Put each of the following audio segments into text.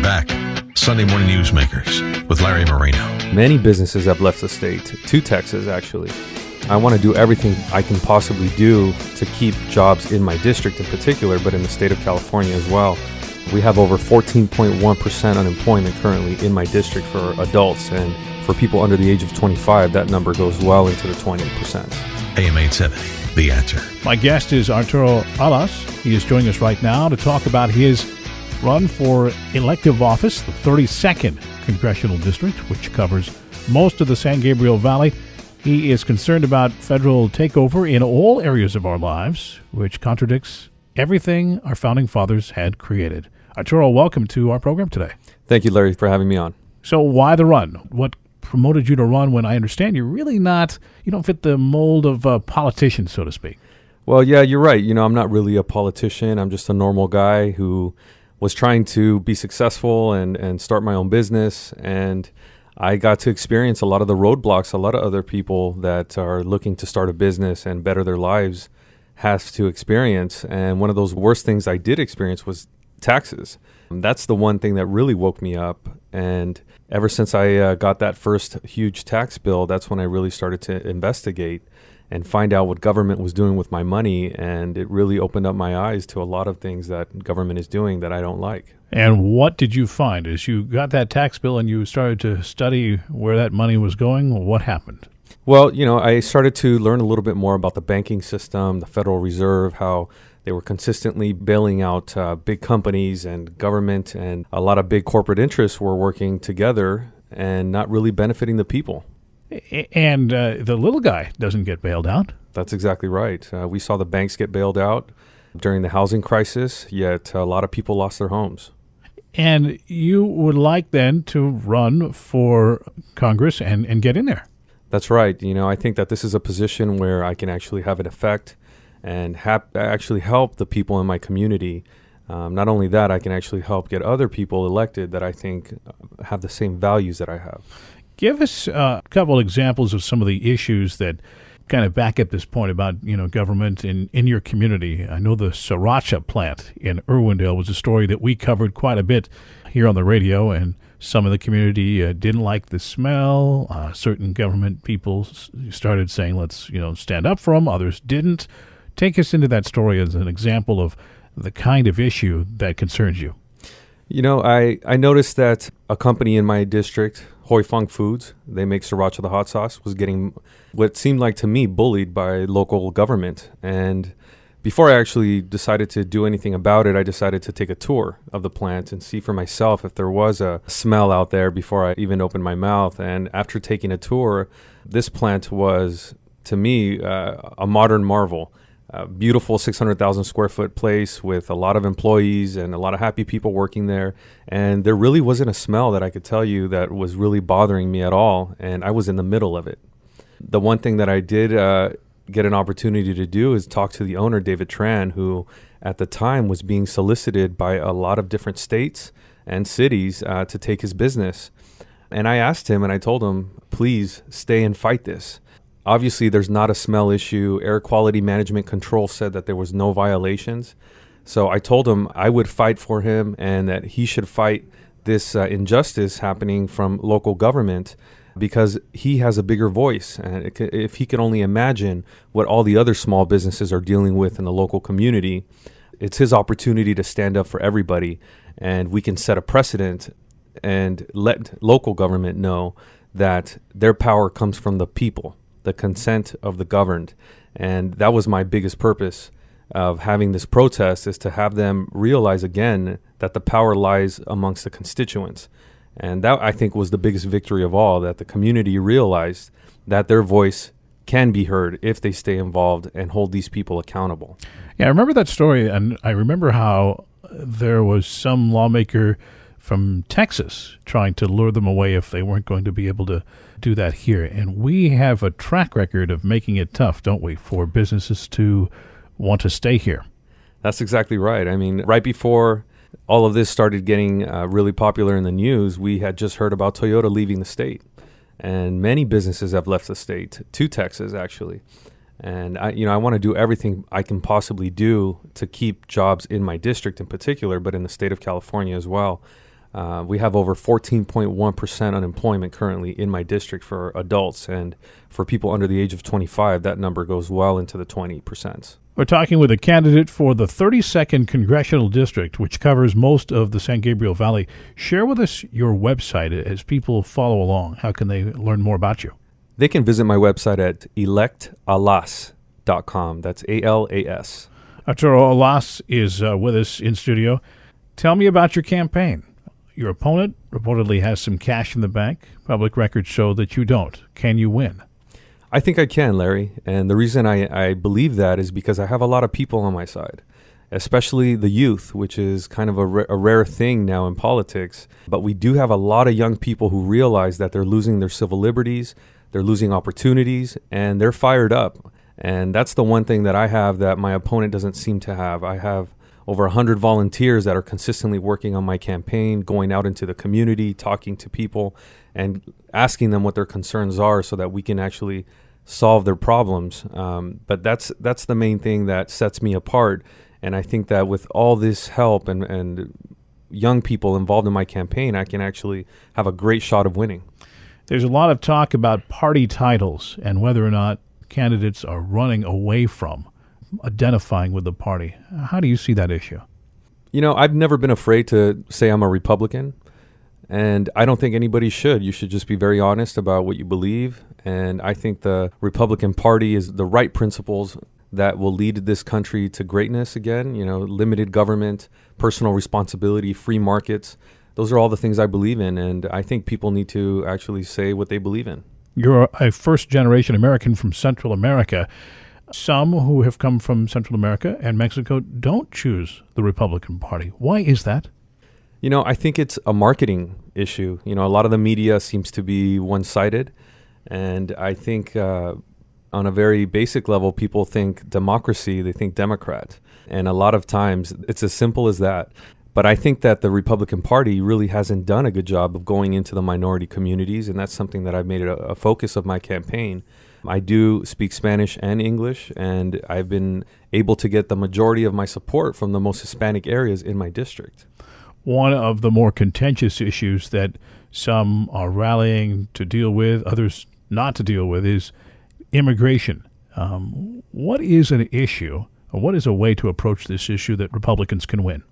We're back. Sunday Morning Newsmakers with Larry Marino. Many businesses have left the state, to Texas actually. I want to do everything I can possibly do to keep jobs in my district in particular, but in the state of California as well. We have over 14.1% unemployment currently in my district for adults, and for people under the age of 25, that number goes well into the 20%. AM 870, The Answer. My guest is Arturo. He is joining us right now to talk about his run for elective office, the 32nd Congressional District, which covers most of the San Gabriel Valley. He is concerned about federal takeover in all areas of our lives, which contradicts everything our founding fathers had created. Arturo, welcome to our program today. Thank you, Larry, for having me on. So why the run? What promoted you to run when I understand you're really not, you don't fit the mold of a politician, so to speak? Well, yeah, you're right. I'm not really a politician. I'm just a normal guy who was trying to be successful and start my own business. And I got to experience a lot of the roadblocks a lot of other people that are looking to start a business and better their lives has to experience. And one of those worst things I did experience was taxes. That's the one thing that really woke me up. And ever since I got that first huge tax bill, that's when I really started to investigate and find out what government was doing with my money. And it really opened up my eyes to a lot of things that government is doing that I don't like. And what did you find as you got that tax bill and you started to study where that money was going? What happened? Well, I started to learn a little bit more about the banking system, the Federal Reserve, how they were consistently bailing out big companies and government, and a lot of big corporate interests were working together and not really benefiting the people. And the little guy doesn't get bailed out. That's exactly right. We saw the banks get bailed out during the housing crisis, yet a lot of people lost their homes. And you would like then to run for Congress and get in there. That's right. I think that this is a position where I can actually have an effect and actually help the people in my community. Not only that, I can actually help get other people elected that I think have the same values that I have. Give us a couple examples of some of the issues that kind of back up this point about, government in your community. I know the sriracha plant in Irwindale was a story that we covered quite a bit here on the radio, and some of the community didn't like the smell. Certain government people started saying, let's, stand up for them. Others didn't. Take us into that story as an example of the kind of issue that concerns you. I noticed that a company in my district, Hoi Fong Foods, they make sriracha the hot sauce, was getting what seemed like to me bullied by local government. And before I actually decided to do anything about it, I decided to take a tour of the plant and see for myself if there was a smell out there before I even opened my mouth. And after taking a tour, this plant was, to me, a modern marvel. A beautiful 600,000 square foot place with a lot of employees and a lot of happy people working there. And there really wasn't a smell that I could tell you that was really bothering me at all. And I was in the middle of it. The one thing that I did get an opportunity to do is talk to the owner, David Tran, who at the time was being solicited by a lot of different states and cities to take his business. And I asked him and I told him, please stay and fight this. Obviously, there's not a smell issue. Air Quality Management Control said that there was no violations. So I told him I would fight for him and that he should fight this injustice happening from local government because he has a bigger voice. And if he could only imagine what all the other small businesses are dealing with in the local community, it's his opportunity to stand up for everybody. And we can set a precedent and let local government know that their power comes from the people, the consent of the governed. And that was my biggest purpose of having this protest, is to have them realize again that the power lies amongst the constituents. And that, I think, was the biggest victory of all, that the community realized that their voice can be heard if they stay involved and hold these people accountable. Yeah, I remember that story, and I remember how there was some lawmaker from Texas trying to lure them away if they weren't going to be able to do that here. And we have a track record of making it tough, don't we, for businesses to want to stay here. That's exactly right. I mean, right before all of this started getting really popular in the news, we had just heard about Toyota leaving the state. And many businesses have left the state, to Texas, actually. And I want to do everything I can possibly do to keep jobs in my district in particular, but in the state of California as well. We have over 14.1% unemployment currently in my district for adults, and for people under the age of 25, that number goes well into the 20%. We're talking with a candidate for the 32nd Congressional District, which covers most of the San Gabriel Valley. Share with us your website as people follow along. How can they learn more about you? They can visit my website at electalas.com. That's ALAS. Arturo Alas is with us in studio. Tell me about your campaign. Your opponent reportedly has some cash in the bank. Public records show that you don't. Can you win? I think I can, Larry. And the reason I believe that is because I have a lot of people on my side, especially the youth, which is kind of a rare thing now in politics. But we do have a lot of young people who realize that they're losing their civil liberties, they're losing opportunities, and they're fired up. And that's the one thing that I have that my opponent doesn't seem to have. I have over 100 volunteers that are consistently working on my campaign, going out into the community, talking to people, and asking them what their concerns are so that we can actually solve their problems. But that's the main thing that sets me apart. And I think that with all this help and young people involved in my campaign, I can actually have a great shot of winning. There's a lot of talk about party titles and whether or not candidates are running away from identifying with the party. How do you see that issue? You know, I've never been afraid to say I'm a Republican, and I don't think anybody should. You should just be very honest about what you believe, and I think the Republican Party is the right principles that will lead this country to greatness again. You know, limited government, personal responsibility, free markets. Those are all the things I believe in, and I think people need to actually say what they believe in. You're a first-generation American from Central America. Some who have come from Central America and Mexico don't choose the Republican Party. Why is that? You know, I think it's a marketing issue. You know, a lot of the media seems to be one-sided, and I think on a very basic level, people think democracy, they think Democrat, and a lot of times it's as simple as that. But I think that the Republican Party really hasn't done a good job of going into the minority communities, and that's something that I've made it a focus of my campaign. I do speak Spanish and English, and I've been able to get the majority of my support from the most Hispanic areas in my district. One of the more contentious issues that some are rallying to deal with, others not to deal with, is immigration. What is an issue, or what is a way to approach this issue that Republicans can win?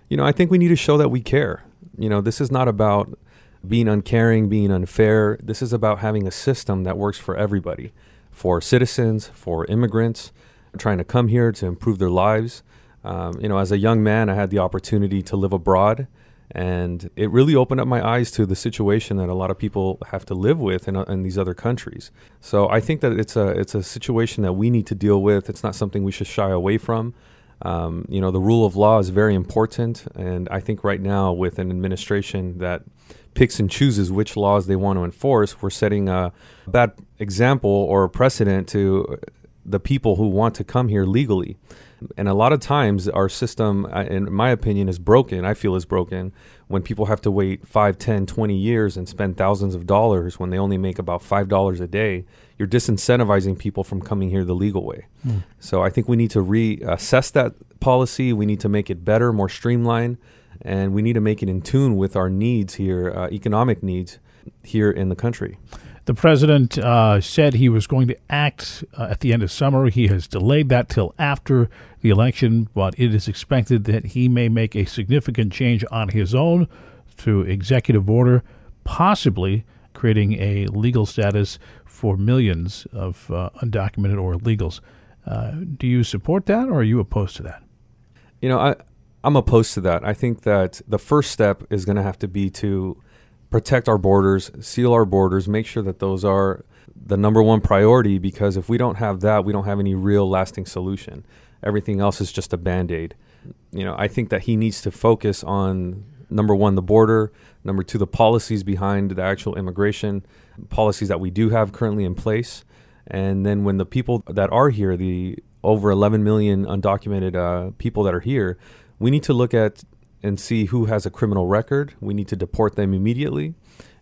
You know, I think we need to show that we care. You know, this is not about being uncaring, being unfair. This is about having a system that works for everybody, for citizens, for immigrants, trying to come here to improve their lives. You know, as a young man, I had the opportunity to live abroad, and it really opened up my eyes to the situation that a lot of people have to live with in these other countries. So I think that it's a situation that we need to deal with. It's not something we should shy away from. You know, the rule of law is very important, and I think right now with an administration that picks and chooses which laws they want to enforce, we're setting a bad example or a precedent to the people who want to come here legally. And a lot of times our system, in my opinion, is broken. I feel is broken when people have to wait 5, 10, 20 years and spend thousands of dollars when they only make about $5 a day. You're disincentivizing people from coming here the legal way. So I think we need to reassess that policy. We need to make it better, more streamlined, and we need to make it in tune with our needs here, economic needs here in the country. The president said he was going to act at the end of summer. He has delayed that till after the election, but it is expected that he may make a significant change on his own through executive order, possibly creating a legal status for millions of undocumented or illegals. Do you support that, or are you opposed to that? You know, I'm opposed to that. I think that the first step is going to have to be to protect our borders, seal our borders, make sure that those are the number one priority, because if we don't have that, we don't have any real lasting solution. Everything else is just a Band-Aid. You know, I think that he needs to focus on, number one, the border, number two, the policies behind the actual immigration policies that we do have currently in place. And then when the people that are here, the over 11 million undocumented people that are here, we need to look at and see who has a criminal record. We need to deport them immediately.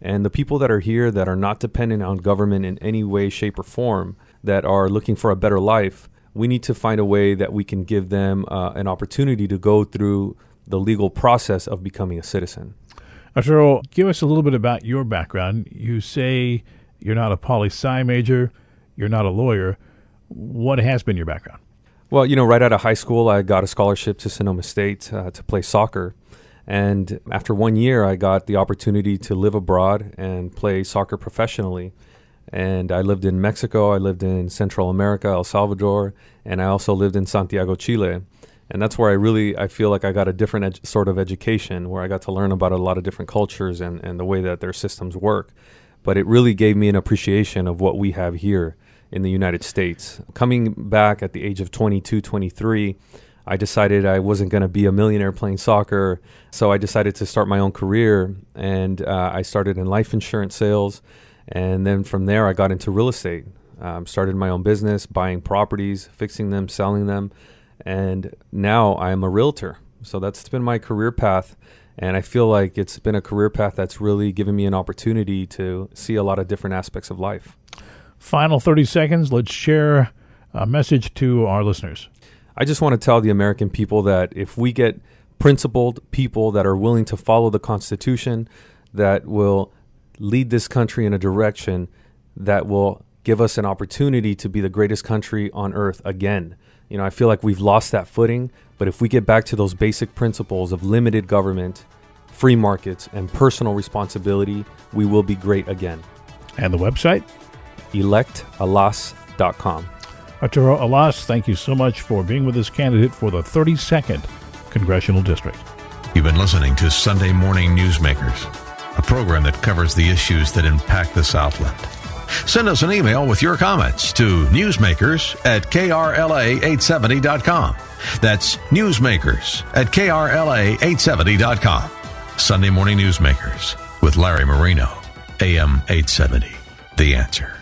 And the people that are here that are not dependent on government in any way, shape, or form, that are looking for a better life, we need to find a way that we can give them an opportunity to go through the legal process of becoming a citizen. Arturo, give us a little bit about your background. You say you're not a poli-sci major, you're not a lawyer. What has been your background? Well, right out of high school, I got a scholarship to Sonoma State to play soccer. And after 1 year, I got the opportunity to live abroad and play soccer professionally. And I lived in Mexico, I lived in Central America, El Salvador, and I also lived in Santiago, Chile. And that's where I feel like I got a different sort of education, where I got to learn about a lot of different cultures and the way that their systems work. But it really gave me an appreciation of what we have here in the United States. Coming back at the age of 22, 23, I decided I wasn't going to be a millionaire playing soccer. So I decided to start my own career, and I started in life insurance sales. And then from there, I got into real estate, started my own business, buying properties, fixing them, selling them. And now I am a realtor. So that's been my career path. And I feel like it's been a career path that's really given me an opportunity to see a lot of different aspects of life. Final 30 seconds. Let's share a message to our listeners. I just want to tell the American people that if we get principled people that are willing to follow the Constitution, that will lead this country in a direction that will give us an opportunity to be the greatest country on earth again. I feel like we've lost that footing, but if we get back to those basic principles of limited government, free markets, and personal responsibility, we will be great again. And the website? electalas.com. Arturo Alas, thank you so much for being with this candidate for the 32nd Congressional District. You've been listening to Sunday Morning Newsmakers, a program that covers the issues that impact the Southland. Send us an email with your comments to newsmakers@krla870.com. That's newsmakers@krla870.com. Sunday Morning Newsmakers with Larry Marino, AM 870. The Answer.